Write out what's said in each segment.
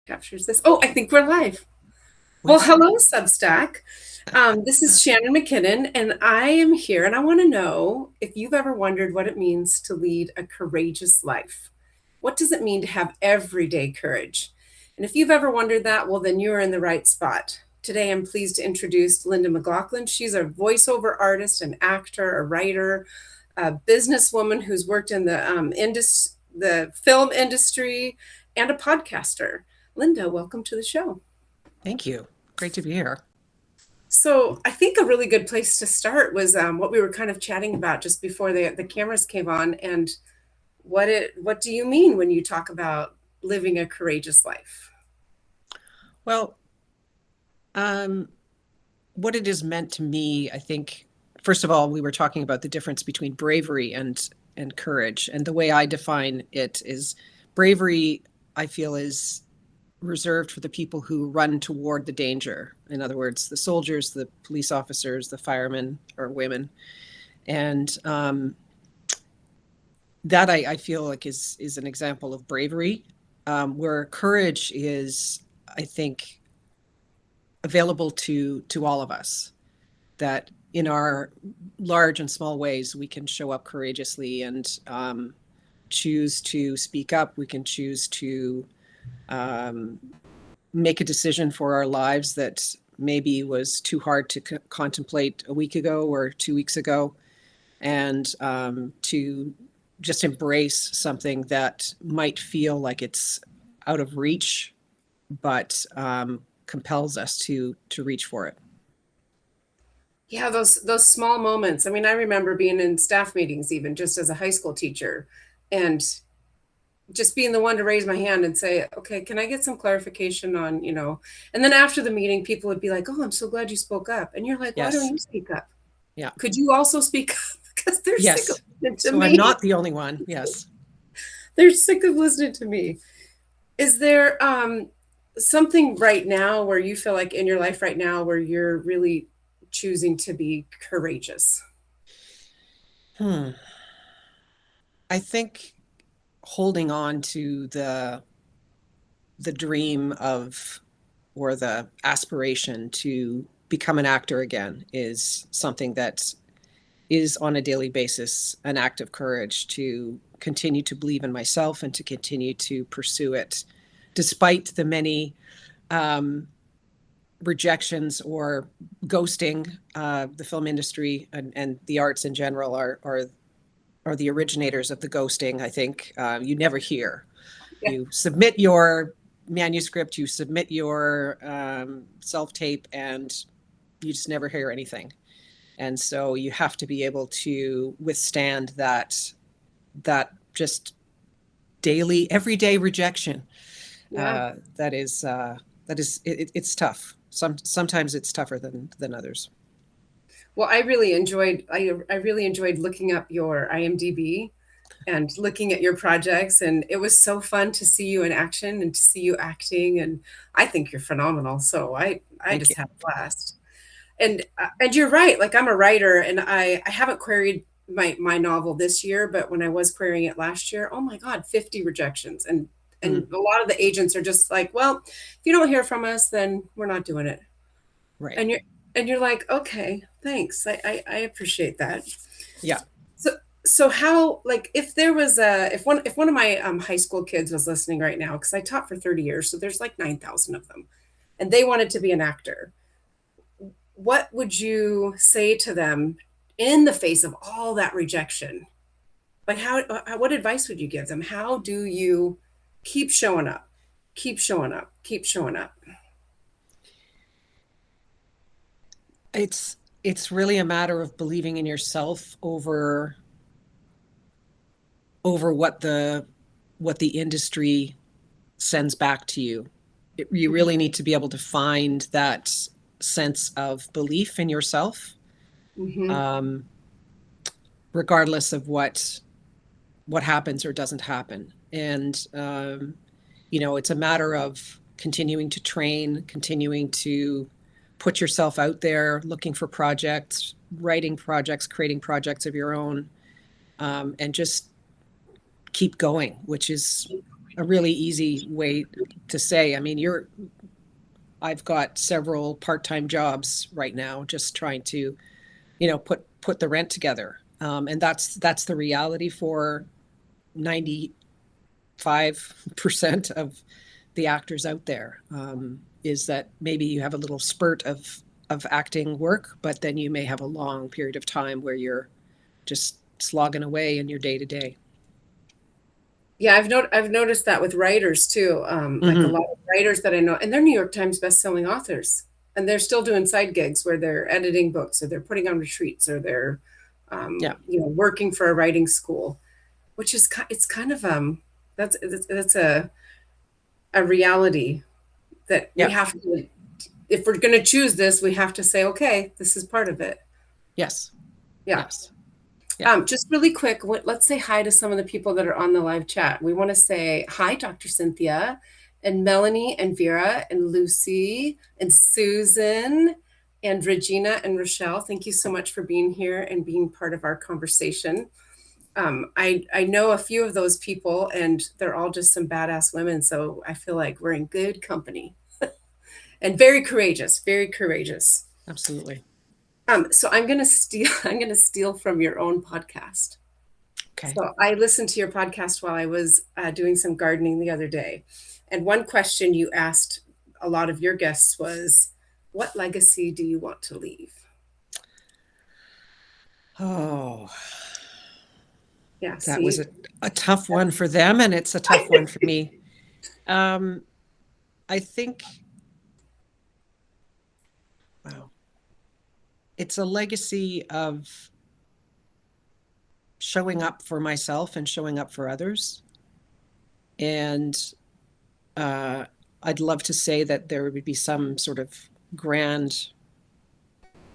Captures this. Oh, I think we're live. Well, hello, Substack. This is Shannon MacKinnon, and I am here, and I want to know if you've ever wondered what it means to lead a courageous life. What does it mean to have everyday courage? And if you've ever wondered that, well, then you're in the right spot. Today, I'm pleased to introduce Linda McLachlan. She's a voiceover artist, an actor, a writer, a businesswoman who's worked in the film industry, and a podcaster. Linda, welcome to the show. Thank you. Great to be here. So I think a really good place to start was what we were kind of chatting about just before the cameras came on, and what do you mean when you talk about living a courageous life? Well, what it has meant to me, I think, first of all, we were talking about the difference between bravery and courage. And the way I define it is bravery, I feel, is reserved for the people who run toward the danger. In other words, the soldiers, the police officers, the firemen or women. And that I feel like is an example of bravery, where courage is, I think, available to all of us, that in our large and small ways, we can show up courageously and choose to speak up. We can choose to make a decision for our lives that maybe was too hard to contemplate a week ago or 2 weeks ago, and to just embrace something that might feel like it's out of reach, but compels us to reach for it. Yeah, those small moments. I mean, I remember being in staff meetings, even just as a high school teacher, and just being the one to raise my hand and say, okay, can I get some clarification on, and then after the meeting, people would be like, oh, I'm so glad you spoke up. And you're like, why don't you speak up? Yeah. Could you also speak up? Because they're sick of listening to me. I'm not the only one. Yes. They're sick of listening to me. Is there something right now where you feel like in your life right now where you're really choosing to be courageous? I think holding on to the dream of, or the aspiration to become an actor again, is something that is on a daily basis an act of courage, to continue to believe in myself and to continue to pursue it despite the many rejections or ghosting. The film industry and the arts in general are the originators of the ghosting. I think you never hear. Yeah. You submit your manuscript, you submit your self-tape, and you just never hear anything. And so you have to be able to withstand that just daily, everyday rejection. Yeah. It's tough. Sometimes it's tougher than others. Well, I really enjoyed looking up your IMDb and looking at your projects, and it was so fun to see you in action and to see you acting, and I think you're phenomenal. So I just had a blast. And you're right. Like, I'm a writer, and I haven't queried my novel this year, but when I was querying it last year, oh my God, 50 rejections. And a lot of the agents are just like, well, if you don't hear from us, then we're not doing it. Right. And you're like, okay, thanks. I appreciate that. Yeah. So how, like, if there was if one of my high school kids was listening right now, because I taught for 30 years, so there's like 9,000 of them, and they wanted to be an actor, what would you say to them in the face of all that rejection? Like, what advice would you give them? How do you keep showing up, keep showing up, keep showing up? It's really a matter of believing in yourself over what the industry sends back to you. You really need to be able to find that sense of belief in yourself, regardless of what happens or doesn't happen. And it's a matter of continuing to train, continuing to put yourself out there, looking for projects, writing projects, creating projects of your own, and just keep going, which is a really easy way to say. I mean, I've got several part-time jobs right now, just trying to, put the rent together. And that's the reality for 95% of the actors out there, is that maybe you have a little spurt of acting work, but then you may have a long period of time where you're just slogging away in your day to day. Yeah, I've noticed that with writers too. Like a Hmm. lot of writers that I know, and they're New York Times best-selling authors, and they're still doing side gigs where they're editing books or they're putting on retreats or they're, Yeah. working for a writing school, which is it's kind of that's a reality that we Yeah. have to, if we're going to choose this, we have to say, okay, this is part of it. Yes. Yeah. Yes. Yeah. Just really quick, let's say hi to some of the people that are on the live chat. We want to say hi, Dr. Cynthia, and Melanie, and Vera, and Lucy, and Susan, and Regina, and Rochelle. Thank you so much for being here and being part of our conversation. I know a few of those people, and they're all just some badass women. So I feel like we're in good company and very courageous, very courageous. Absolutely. So I'm gonna steal. I'm gonna steal from your own podcast. Okay. So I listened to your podcast while I was doing some gardening the other day, and one question you asked a lot of your guests was, "What legacy do you want to leave?" Oh, Yeah. that was See. a tough one for them, and it's a tough one for me. Um, I think, wow, it's a legacy of showing up for myself and showing up for others. And I'd love to say that there would be some sort of grand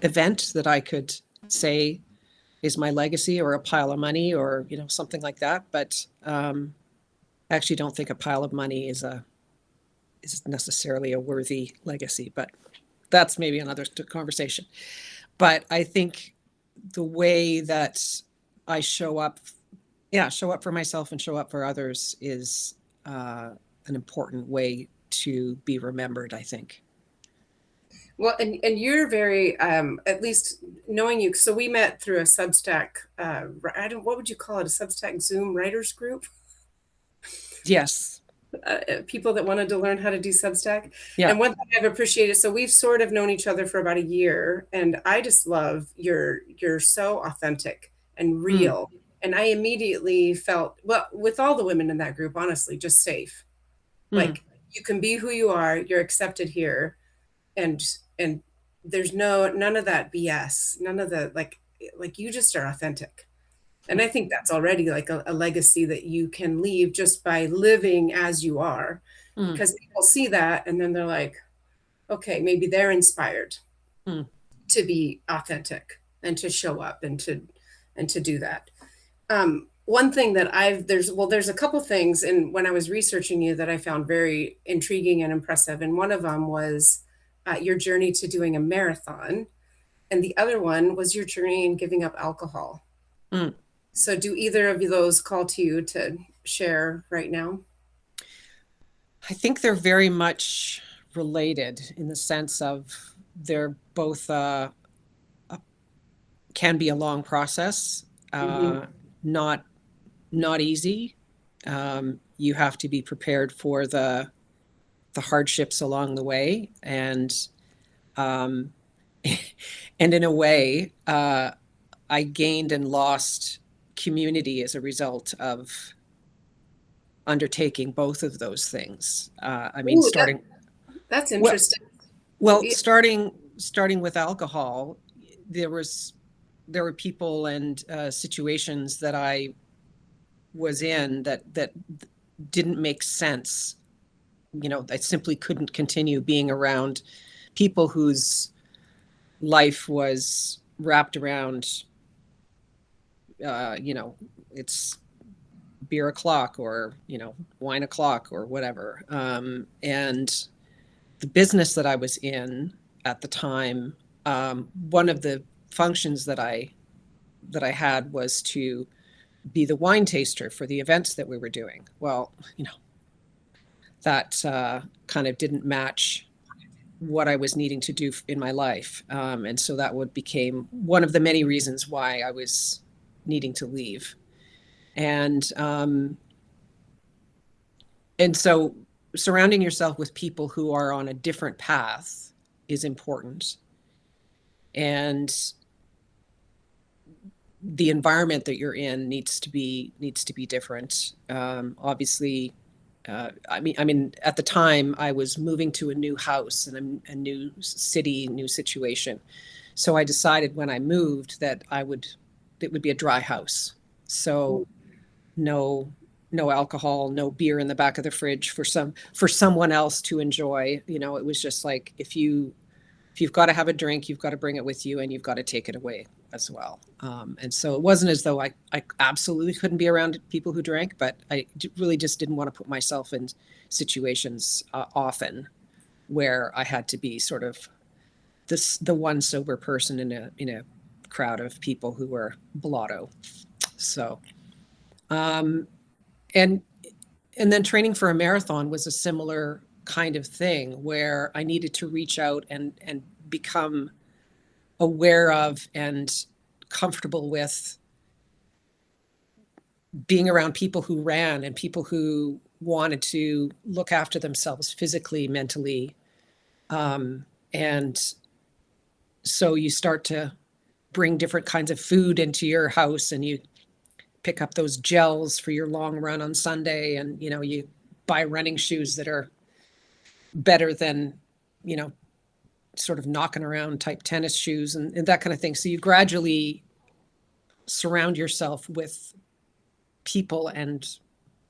event that I could say is my legacy, or a pile of money, or something like that. But I actually don't think a pile of money is necessarily a worthy legacy. But that's maybe another conversation. But I think the way that I show up for myself and show up for others is an important way to be remembered, I think. Well, and you're very, at least knowing you. So we met through a Substack. What would you call it? A Substack Zoom writers group. Yes. People that wanted to learn how to do Substack. Yeah. And one thing I've appreciated, so we've sort of known each other for about a year, and I just love you're so authentic and Mm. real. And I immediately felt, well, with all the women in that group, honestly, just safe. Mm. Like, you can be who you are, you're accepted here, and and there's none of that BS, none of the like you just are authentic. And I think that's already like a legacy that you can leave just by living as you are, Mm. because people see that and then they're like, okay, maybe they're inspired Mm. to be authentic and to show up and to do that. One thing that there's a couple things, and when I was researching you, that I found very intriguing and impressive, and one of them was your journey to doing a marathon, and the other one was your journey in giving up alcohol. Mm. So do either of those call to you to share right now? I think they're very much related in the sense of they're both can be a long process, Mm-hmm. not easy. You have to be prepared for the hardships along the way, and um, and in a way, I gained and lost community as a result of undertaking both of those things. I mean, Ooh, that's well, interesting. Yeah. starting with alcohol, there were people and situations that I was in that didn't make sense. I simply couldn't continue being around people whose life was wrapped around, it's beer o'clock, or wine o'clock, or whatever. And the business that I was in at the time, one of the functions that I had was to be the wine taster for the events that we were doing. Well, that kind of didn't match what I was needing to do in my life. And so that would became one of the many reasons why I was needing to leave. And so surrounding yourself with people who are on a different path is important. And the environment that you're in needs to be different. Obviously, I mean, at the time I was moving to a new house and a new city, new situation. So I decided when I moved that it would be a dry house. So no alcohol, no beer in the back of the fridge for someone else to enjoy. It was just like, if you've got to have a drink, you've got to bring it with you, and you've got to take it away as well. And so it wasn't as though I absolutely couldn't be around people who drank, but I really just didn't want to put myself in situations often where I had to be sort of the one sober person in a crowd of people who were blotto. So, and then training for a marathon was a similar kind of thing, where I needed to reach out and become aware of and comfortable with being around people who ran and people who wanted to look after themselves physically, mentally. And so you start to bring different kinds of food into your house, and you pick up those gels for your long run on Sunday, and you buy running shoes that are better than sort of knocking around type tennis shoes and that kind of thing. So you gradually surround yourself with people and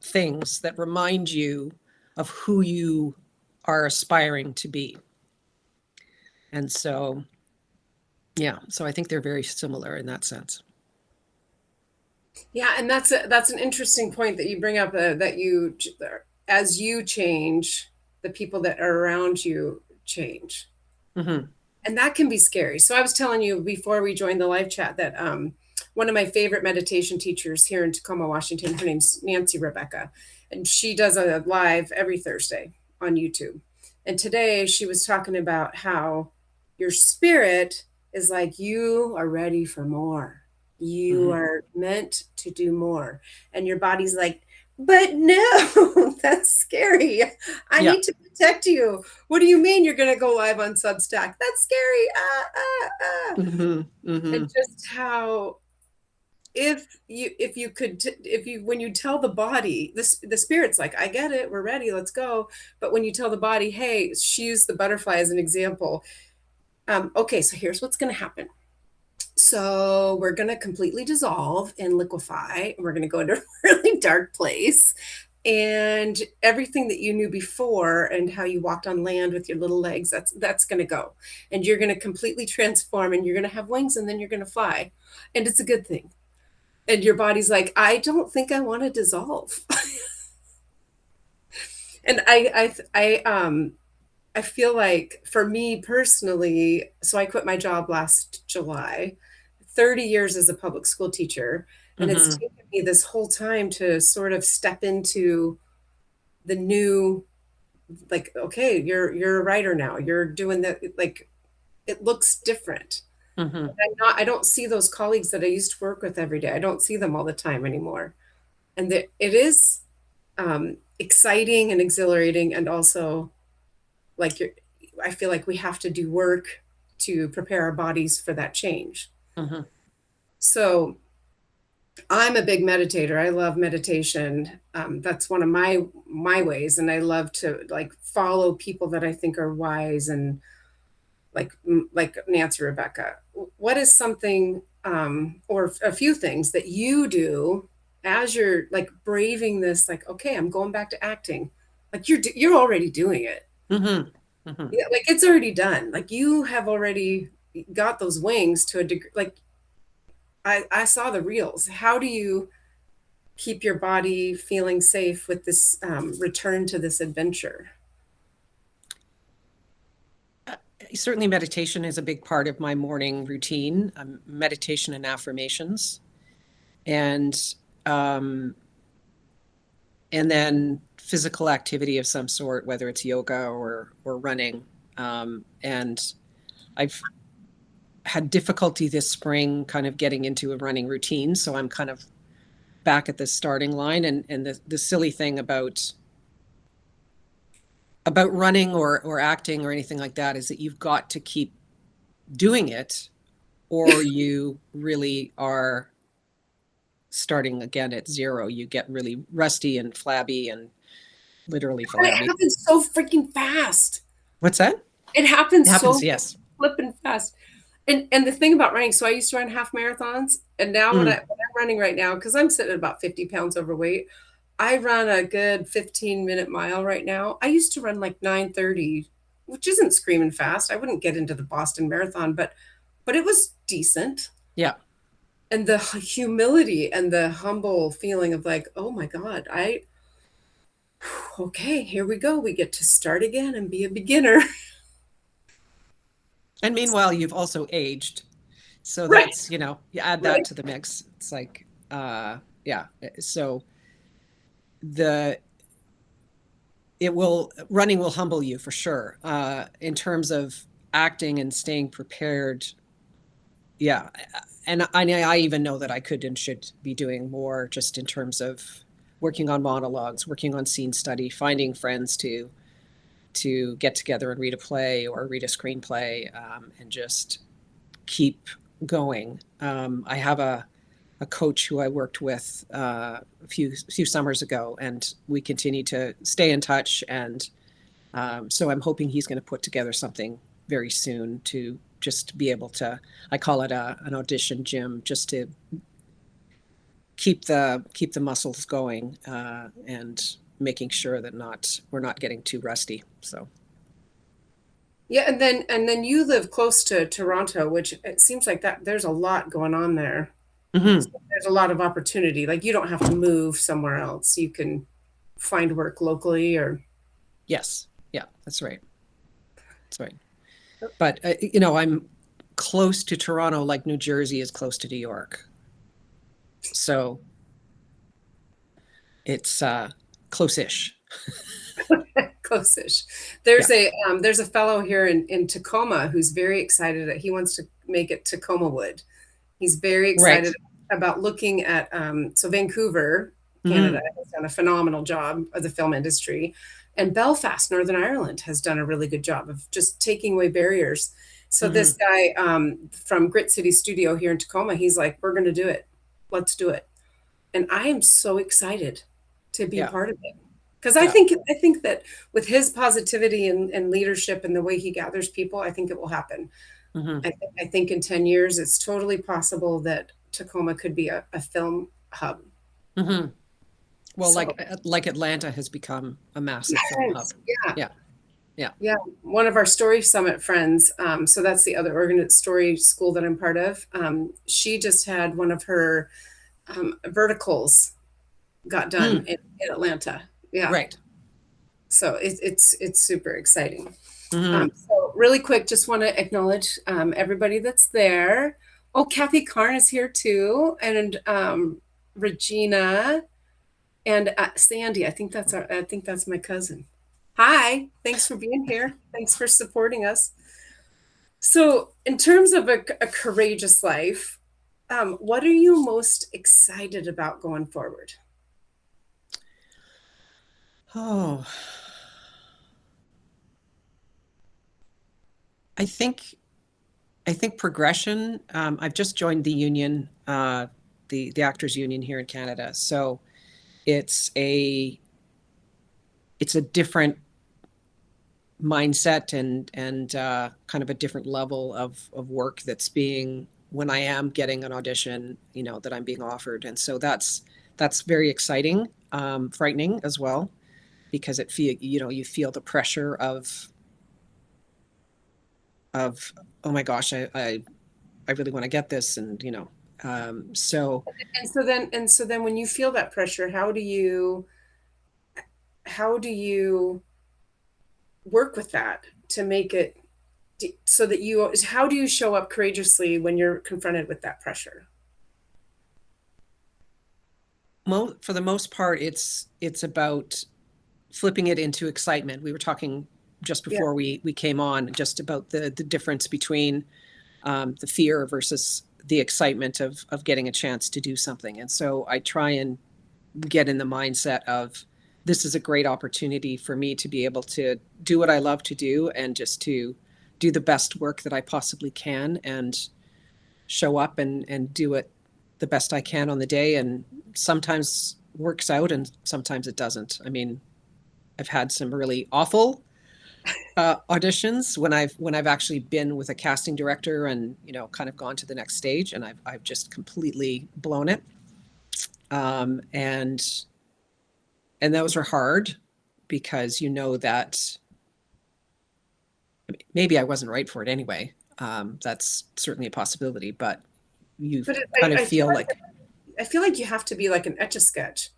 things that remind you of who you are aspiring to be. And so, yeah, so I think they're very similar in that sense. Yeah, and that's an interesting point that you bring up, that as you change, the people that are around you change. Mm-hmm. And that can be scary. So I was telling you before we joined the live chat that one of my favorite meditation teachers here in Tacoma, Washington, her name's Nancy Rebecca, and she does a live every Thursday on YouTube. And today she was talking about how your spirit is like, you are ready for more. You are meant to do more. And your body's like, but no, that's scary. I need to protect you. What do you mean you're going to go live on Substack? That's scary. And just how, when you tell the body, the spirit's like, I get it, we're ready, let's go. But when you tell the body, hey, she used the butterfly as an example. Okay, so here's what's going to happen. So we're going to completely dissolve and liquefy. We're going to go into a really dark place. And everything that you knew before and how you walked on land with your little legs, that's going to go. And you're going to completely transform, and you're going to have wings, and then you're going to fly. And it's a good thing. And your body's like, I don't think I want to dissolve. And I feel like, for me personally, so I quit my job last July, 30 years as a public school teacher. And it's taken me this whole time to sort of step into the new, like, okay, you're a writer now. You're doing that. Like, it looks different. I don't see those colleagues that I used to work with every day. I don't see them all the time anymore. And it is exciting and exhilarating, and also like I feel like we have to do work to prepare our bodies for that change. So I'm a big meditator. I love meditation. That's one of my ways, and I love to like follow people that I think are wise, and like Nancy Rebecca. What is something or a few things that you do as you're like braving this, like, okay, I'm going back to acting, like you're already doing it. Yeah, like it's already done. Like you have already got those wings to a degree. Like I saw the reels. How do you keep your body feeling safe with this return to this adventure? Certainly meditation is a big part of my morning routine, meditation and affirmations. And and then physical activity of some sort, whether it's yoga or running. And I've had difficulty this spring kind of getting into a running routine, so I'm kind of back at the starting line. And the silly thing about running or acting or anything like that is that you've got to keep doing it, or you really are starting again at zero. You get really rusty and flabby and literally And it flabby. happens so freaking fast. What's that? It It happens happens, so yes. flipping fast. And the thing about running, so I used to run half marathons, and now when Mm, I'm running right now, because I'm sitting at about 50 pounds overweight, I run a good 15-minute mile right now. I used to run like 9:30, which isn't screaming fast. I wouldn't get into the Boston Marathon, but it was decent. yeah. And the humility and the humble feeling of like, oh my God, okay, here we go. We get to start again and be a beginner. And meanwhile, you've also aged. So Right, that's, you add that right. to the mix. It's like, yeah. So the running will humble you for sure. In terms of acting and staying prepared, yeah. And I even know that I could and should be doing more just in terms of working on monologues, working on scene study, finding friends to get together and read a play or read a screenplay, and just keep going. I have a coach who I worked with a few summers ago, and we continue to stay in touch. And so I'm hoping he's going to put together something very soon to just be able to. I call it an audition gym, just to keep the muscles going, and making sure that we're not getting too rusty. So. Yeah, and then you live close to Toronto, which it seems like that there's a lot going on there. So Mm-hmm. there's a lot of opportunity. Like you don't have to move somewhere else. You can find work locally or Yes. Yeah, that's right. That's right. But I'm close to Toronto, like New Jersey is close to New York. So it's close-ish. close-ish. Yeah. There's a fellow here in Tacoma who's very excited that he wants to make it Tacoma Wood. He's very excited Right. about looking at so Vancouver, Canada Mm-hmm. has done a phenomenal job of the film industry, and Belfast, Northern Ireland has done a really good job of just taking away barriers. So this Mm-hmm. guy from Grit City Studio here in Tacoma, he's like, "We're going to do it. Let's do it." And I am so excited to be Yeah. part of it because I Yeah. think I think that with his positivity and leadership and the way he gathers people, I think it will happen. Mm-hmm. I think in 10 years, it's totally possible that Tacoma could be a film hub. Mm-hmm. Well, So, like Atlanta has become a massive film hub. yes, yeah, Yeah. Yeah. yeah. One of our Story Summit friends, so that's the other story school that I'm part of. She just had one of her verticals got done Mm, in Atlanta. Yeah. right. So it's super exciting. Mm-hmm. So really quick, just want to acknowledge everybody that's there. Oh, Kathy Karn is here too, and Regina and Sandy. I think that's my cousin. Hi, thanks for being here. Thanks for supporting us. So, in terms of a courageous life, what are you most excited about going forward? Oh, I think I think progression. I've just joined the union, the actors union here in Canada. So it's a it's a different mindset and kind of a different level of work that's being when I am getting an audition, that I'm being offered. And so that's very exciting, frightening as well, because you feel the pressure of oh my gosh, I really want to get this. And so And so then when you feel that pressure, how do you work with that to make it so that how do you show up courageously when you're confronted with that pressure? For the most part, it's about flipping it into excitement. We were talking just Yeah. before we came on just about the difference between the fear versus the excitement of getting a chance to do something. And so I try and get in the mindset of this is a great opportunity for me to be able to do what I love to do and just to do the best work that I possibly can and show up and do it the best I can on the day. And sometimes works out and sometimes it doesn't. I mean, I've had some really awful auditions when I've actually been with a casting director and kind of gone to the next stage, and I've just completely blown it. And those are hard because that maybe I wasn't right for it anyway. That's certainly a possibility, but you But kind of feel like, I feel like you have to be like an etch a sketch.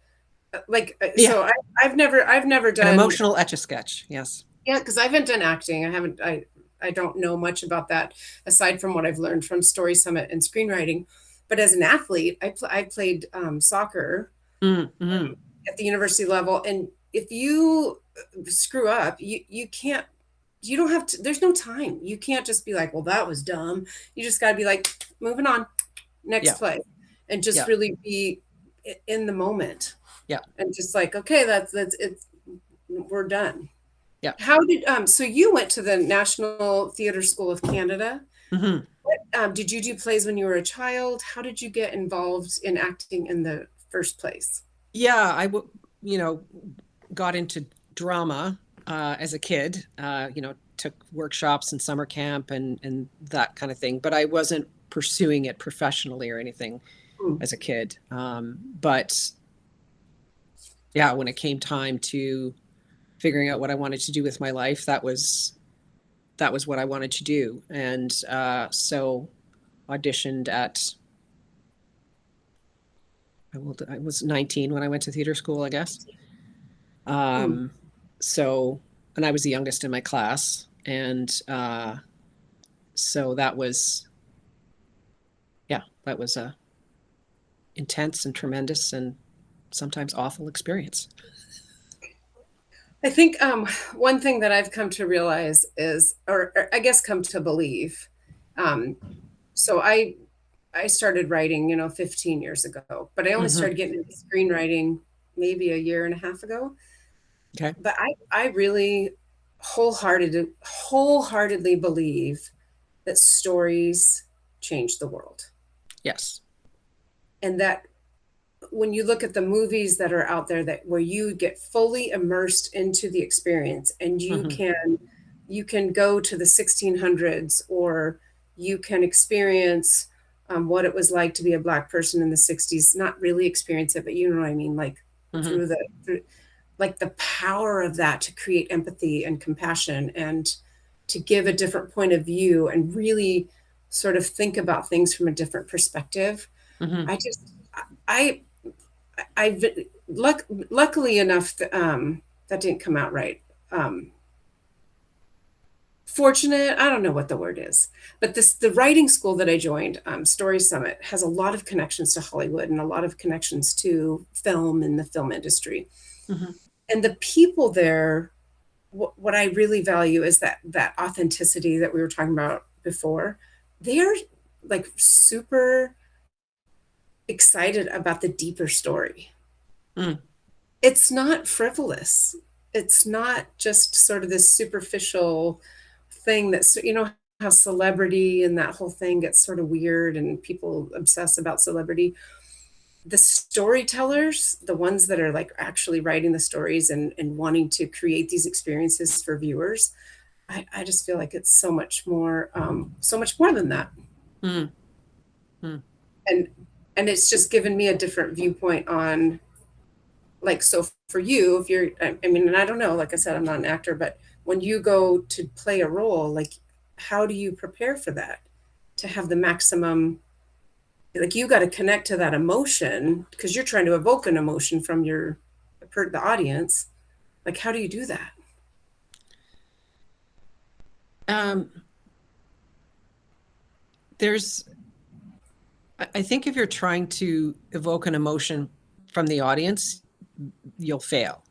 yeah, So I've never an done. emotional etch a sketch. Yes. Yeah, because I haven't done acting. I don't know much about that aside from what I've learned from Story Summit and screenwriting. But as an athlete, I played soccer Mm-hmm. at the university level, and if you screw up, you can't. You don't have to. There's no time. You can't just be like, "Well, that was dumb." You just got to be like, "Moving on, next Yeah. play," and just Yeah. really be in the moment, Yeah. and just like, "Okay, that's it's. We're done." Yeah. How did so you went to the National Theatre School of Canada? Mm-hmm. Did you do plays when you were a child? How did you get involved in acting in the first place? Yeah. You know, got into drama as a kid, took workshops and summer camp and that kind of thing. But I wasn't pursuing it professionally or anything Hmm. as a kid. But yeah, when it came time to figuring out what I wanted to do with my life, that was what I wanted to do. And so auditioned at, I was 19 when I went to theater school, I guess. Hmm. Um, so, and I was the youngest in my class. And so that was a intense and tremendous and sometimes awful experience. I think one thing that I've come to realize is, or I guess come to believe, um, so I started writing, 15 years ago, but I only Mm-hmm. started getting into screenwriting maybe a year and a half ago. Okay. But I really wholeheartedly believe that stories change the world. Yes. And that when you look at the movies that are out there that where you get fully immersed into the experience and Mm-hmm. you can go to the 1600s or you can experience what it was like to be a black person in the 60s, not really experience it, but you know what I mean, like Mm-hmm. through like the power of that to create empathy and compassion and to give a different point of view and really sort of think about things from a different perspective. Mm-hmm. I just I I luckily enough that didn't come out right. Fortunate, I don't know what the word is, but the writing school that I joined, Story Summit, has a lot of connections to Hollywood and a lot of connections to film and the film industry. Mm-hmm. And the people there, what I really value is that authenticity that we were talking about before. They are like super excited about the deeper story. Mm. It's not frivolous. It's not just sort of this superficial thing that's, how celebrity and that whole thing gets sort of weird and people obsess about celebrity. The storytellers, the ones that are like actually writing the stories and wanting to create these experiences for viewers, I just feel like it's so much more than that. Mm. Mm. And and it's just given me a different viewpoint on like, so for you, if you're, I mean, and I don't know, like I said, I'm not an actor, but when you go to play a role, like, how do you prepare for that to have the maximum? Like, you got to connect to that emotion because you're trying to evoke an emotion from the audience. Like, how do you do that? Um, there's, I think if you're trying to evoke an emotion from the audience, you'll fail.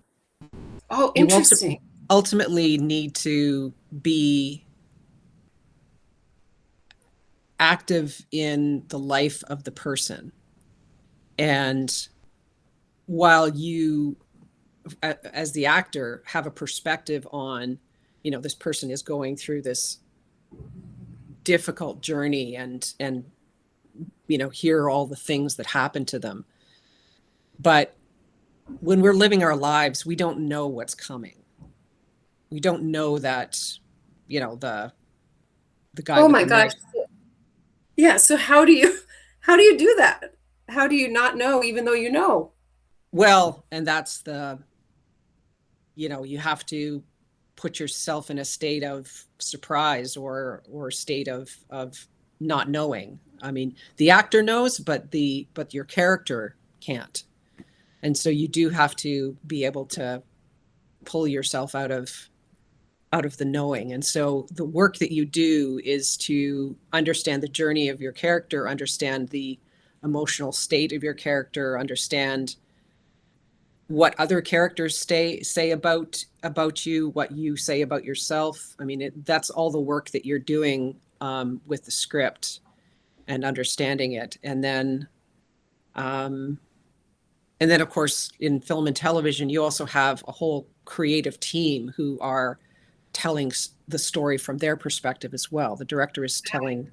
Oh, You interesting. ultimately need to be active in the life of the person. And while you, as the actor, have a perspective on, this person is going through this difficult journey and hear all the things that happen to them. But when we're living our lives, we don't know what's coming. We don't know that, the guy Oh with my the gosh. knife. Yeah, so how do you do that? How do you not know even though you know? Well, and that's you have to put yourself in a state of surprise or state of not knowing. I mean, the actor knows, but your character can't. And so you do have to be able to pull yourself out of the knowing. And so the work that you do is to understand the journey of your character, understand the emotional state of your character, understand what other characters say about you, what you say about yourself. I mean, that's all the work that you're doing with the script and understanding it. Um, and then, of course, in film and television, you also have a whole creative team who are telling the story from their perspective as well. The director is telling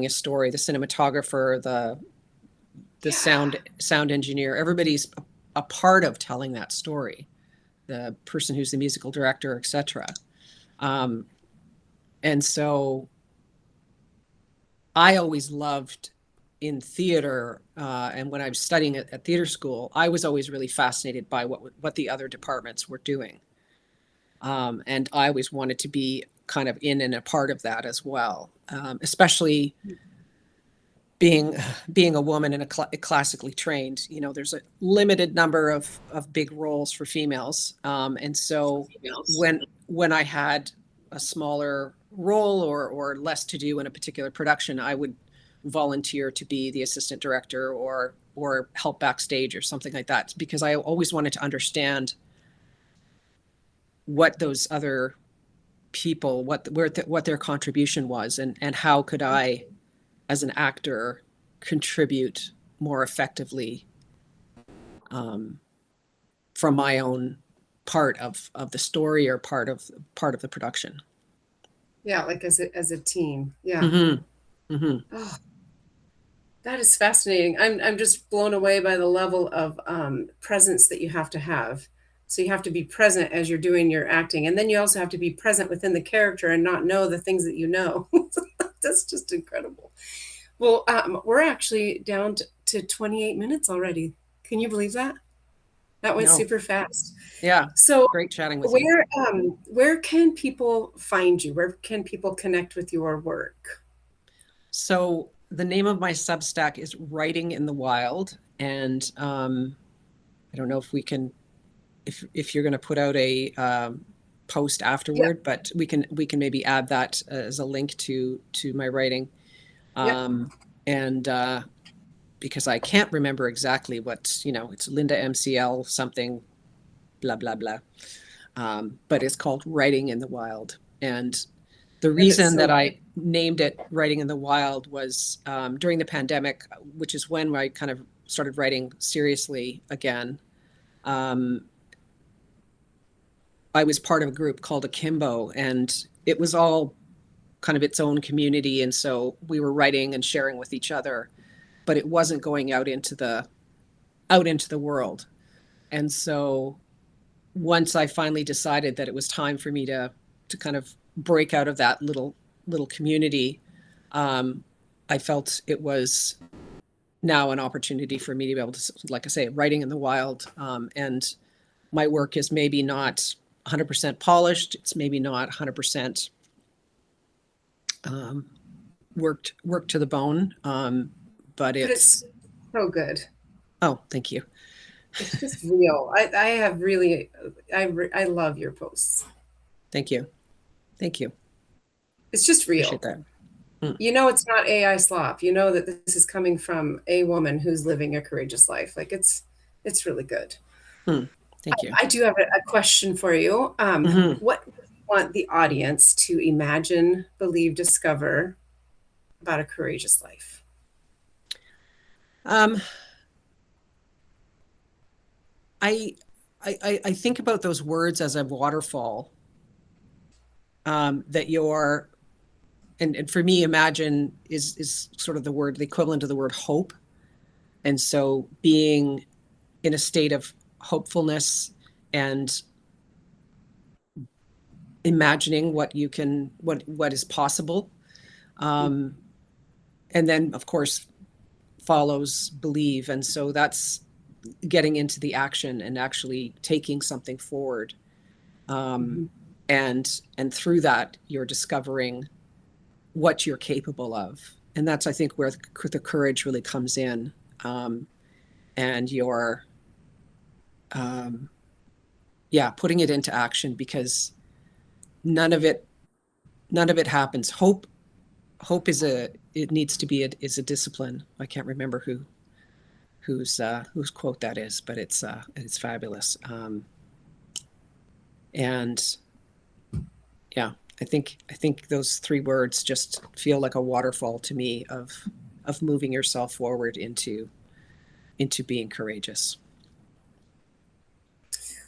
a story. The cinematographer, the Yeah. sound engineer, everybody's a part of telling that story. The person who's the musical director, etc. Um, and so I always loved in theater, and when I was studying at theater school, I was always really fascinated by what the other departments were doing, and I always wanted to be kind of in and a part of that as well, especially being a woman and classically trained. There's a limited number of big roles for females, and so when I had a smaller role or less to do in a particular production, I would volunteer to be the assistant director or help backstage or something like that, because I always wanted to understand what those other people, what their contribution was, and how could I, as an actor, contribute more effectively, um, from my own part of the story or part of the production. Yeah, like as a team. Yeah. Mm-hmm. Mm-hmm. Oh, that is fascinating. I'm just blown away by the level of presence that you have to have. So you have to be present as you're doing your acting, and then you also have to be present within the character and not know the things that you know. That's just incredible. Well, we're actually down to 28 minutes already. Can you believe that? That went No. super fast. Yeah. So Great chatting with you. where can people find you? Where can people connect with your work? So the name of my Substack is Writing in the Wild, and I don't know if you're going to put out a post Yep, afterward, but we can maybe add that as a link to my writing, yep. and because I can't remember exactly it's Linda MCL something, blah blah blah, but it's called Writing in the Wild. And the That is reason so that great. I named it Writing in the Wild was during the pandemic, which is when I kind of started writing seriously again. Um, I was part of a group called Akimbo, and it was all kind of its own community. And so we were writing and sharing with each other, but it wasn't going out into the world. And so once I finally decided that it was time for me to kind of break out of that little community, um, I felt it was now an opportunity for me to be able to, like I say, writing in the wild. And my work is maybe not 100% polished. It's maybe not 100% um, worked to the bone. But But it's it's so good. oh, thank you, It's just real. I have really I love your posts. thank you, thank you. It's just Appreciate real. that. Mm. You know it's not AI slop. You know that this is coming from a woman who's living a courageous life. Like It's really good. Hmm. Thank you. I do have a question for you. Hmm. What do you want the audience to imagine, believe, discover about a courageous life? Um, I, I think about those words as a waterfall, that you're, and for me, imagine is sort of the equivalent of the word hope. And so being in a state of hopefulness and imagining what is possible. Um, and then of course follows believe. And so that's getting into the action and actually taking something forward. Um, Mhm. and through that, you're discovering what you're capable of. And that's, I think, where the courage really comes in. And you're, um, yeah, putting it into action, because none of it, none of it happens. Hope it needs to be is a discipline. I can't remember whose quote that is, but it's fabulous. And yeah, I think those three words just feel like a waterfall to me of moving yourself forward into being courageous.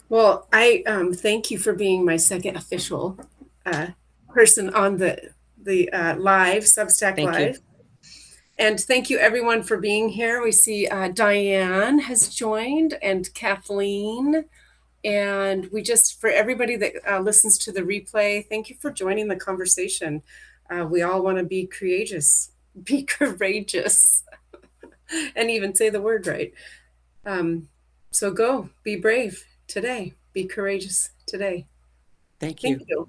Well, I thank you for being my second official uh, person on the live Substack Thank you. Live, and thank you everyone for being here. We see Diane has joined and Kathleen, and we just for everybody that listens to the replay, thank you for joining the conversation. We all want to be courageous, be courageous, and even say the word right. Um, so go, be brave today, be courageous today. Thank Thank you. you.